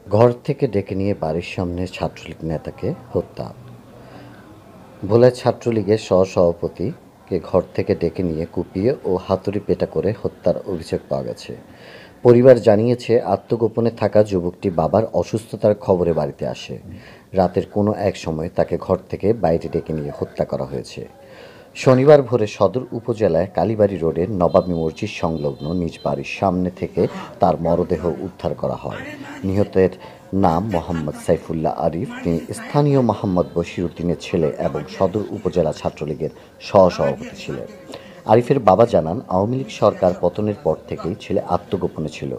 ঘর থেকে ডেকে নিয়ে বাড়ির সামনে ছাত্রলীগ নেতাকে হত্যা। ভোলায় ছাত্রলীগের সহসভাপতিকে ঘর থেকে ডেকে নিয়ে কুপিয়ে ও হাতুড়ি পেটা করে হত্যার অভিযোগ পাওয়া গেছে। পরিবার জানিয়েছে, আত্মগোপনে থাকা যুবকটি বাবার অসুস্থতার খবরে বাড়িতে আসে। রাতের কোনো এক সময় তাকে ঘর থেকে বাইরে ডেকে নিয়ে হত্যা করা হয়েছে। শনিবার ভোরে সদর উপজেলায় কালীবাড়ি রোডের নবাবী মসজিদ সংলগ্ন নিজ বাড়ির সামনে থেকে তার মরদেহ উদ্ধার করা হয়। নিহতের নাম মোহাম্মদ সাইফুল্লাহ আরিফ। তিনি স্থানীয় মোহাম্মদ বশির উদ্দিনের ছেলে এবং সদর উপজেলা ছাত্রলীগের সহসভাপতি ছিলেন। আরিফের বাবা জানান, আওয়ামী লীগ সরকার পতনের পর থেকেই ছেলে আত্মগোপনে ছিল।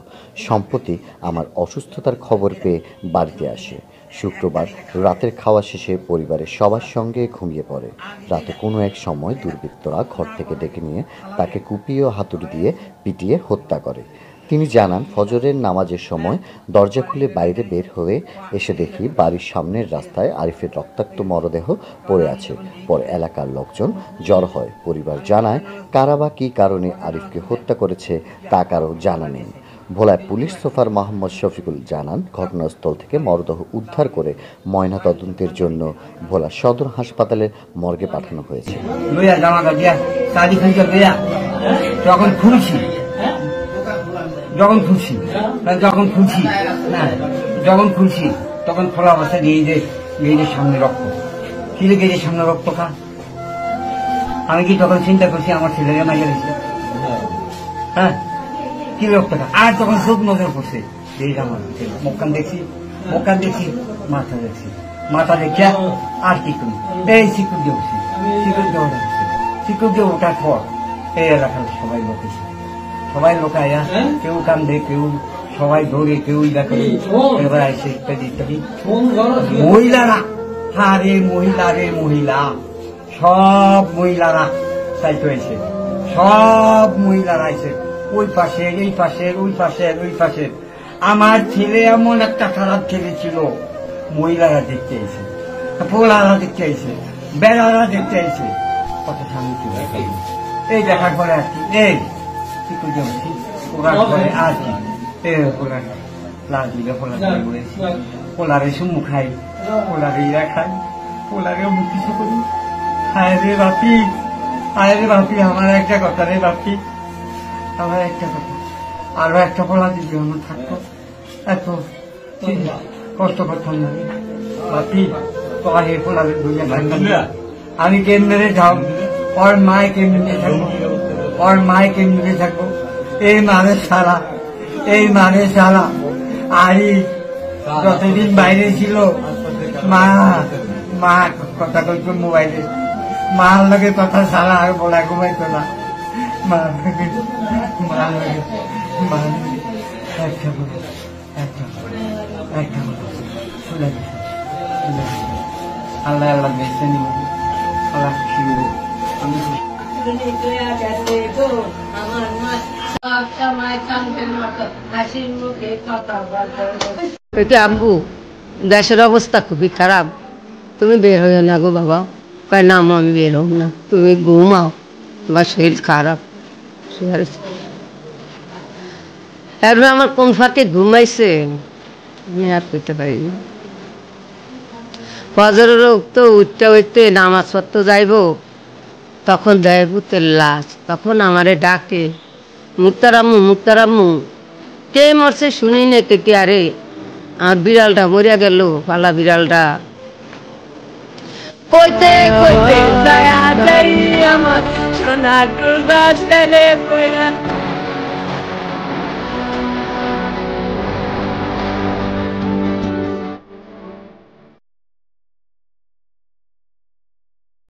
সম্প্রতি আমার অসুস্থতার খবর পেয়ে বাড়িতে আসে। শুক্রবার রাতের খাওয়া শেষে পরিবারের সবার সঙ্গে ঘুমিয়ে পড়ে। রাতে কোনো এক সময় দুর্বৃত্তরা ঘর থেকে ডেকে নিয়ে তাকে কুপিয়ে ও হাতুড়ি দিয়ে পিটিয়ে হত্যা করে। তিনি জানান, ফজরের নামাজের সময় দরজা খুলে বাইরে বের হয়ে এসে দেখি বাড়ির সামনের রাস্তায় আরিফের রক্তাক্ত মরদেহ পড়ে আছে। পরে এলাকার লোকজন জড়ো হয়। পরিবার জানায়, কারা বা কী কারণে আরিফকে হত্যা করেছে তা কারো জানা নেই। ভোলায় পুলিশ সুপার মোহাম্মদ শফিকুল জানান, ঘটনাস্থল থেকে মরদেহ উদ্ধার করে ময়নাতদন্তের জন্য ভোলা সদর হাসপাতালের মর্গে পাঠানো হয়েছে। তখন খোলা অবস্থায় গেজের সামনে রক্ত, ছেলে গেজের সামনে রক্ত খা। আমি কি তখন চিন্তা করছি আমার ছেলেকে মাইকে দিচ্ছে? হ্যাঁ, কি রক্ত খা। আর তখন চোখ নজর পড়ছে, আমার মুখখান দেখছি, মাথা দেখিয়া আর কি করি, এই শিকুর দিয়ে উঠছি, শিকুর দিয়ে ওঠার পর এই এলাকার সবাই লোক এসে, সবাই লোক আয়া, কেউ কান্দে, কেউ সবাই ধরে, কেউ দেখে এবার আইসে ইত্যাদি ইত্যাদি। মহিলারা, মহিলা সব মহিলারা চাইতে হয়েছে, সব মহিলারা আইসে, ওই পাশে, এই পাশে, ওই পাশে। আমার ছেলে এমন একটা খারাপ ছেলে ছিল, মহিলারা দেখতে এসে, পোলারা দেখতে এসে, বেড়ারা দেখতে এসে, কত স্বামী ছিল। এই দেখার পরে আর কি, এই কি করে পরে আর কি পোলারে সুমু খাই, পোলারে ইরা খাই, পোলারেও মুখ কিছু করি। হায় রে বাপি, আমার একটা কথা রে বাপি, আমার একটা কথা, আরো একটা পোলা যদি আমার থাকতো, এত কষ্ট করতাম না বাপি। তোমার এই পোলারের দুনিয়া ভাঙতাম না আমি। কেমনে যাও, ওর মায় কেমনে থাকবো, এই মানে সারা আরি যতদিন বাইরে ছিল, মা কথা কইতো মোবাইলে, মার লগে কথা সারা আর বলা ঘুমাইতো না। আল্লাহ আল্লাহ বেঁচে নিব, আল্লাহ খুশি হইব। আমি আব্বু, দেশের অবস্থা খুবই খারাপ, তুমি বের হইও না গো বাবা। কয় না আমি বের হব না, তুমি ঘুমাও, তোমার শরীর খারাপ। এরপরে আমার কোন ফাঁকে ঘুমাইছে আমি আর করতে পারি। ফজরের তো উঠতে নামাজ পড়তে যাইব, তখন দেয় ভূতের লাশ। তখন আমারে ডাকে, মুক্তারাম্মু, কে মরছে শুনি নে কেটে। আরে আমার বিড়ালটা মরিয়া গেল, পালা বিড়ালটা। কইতে কইতে আমার সোনা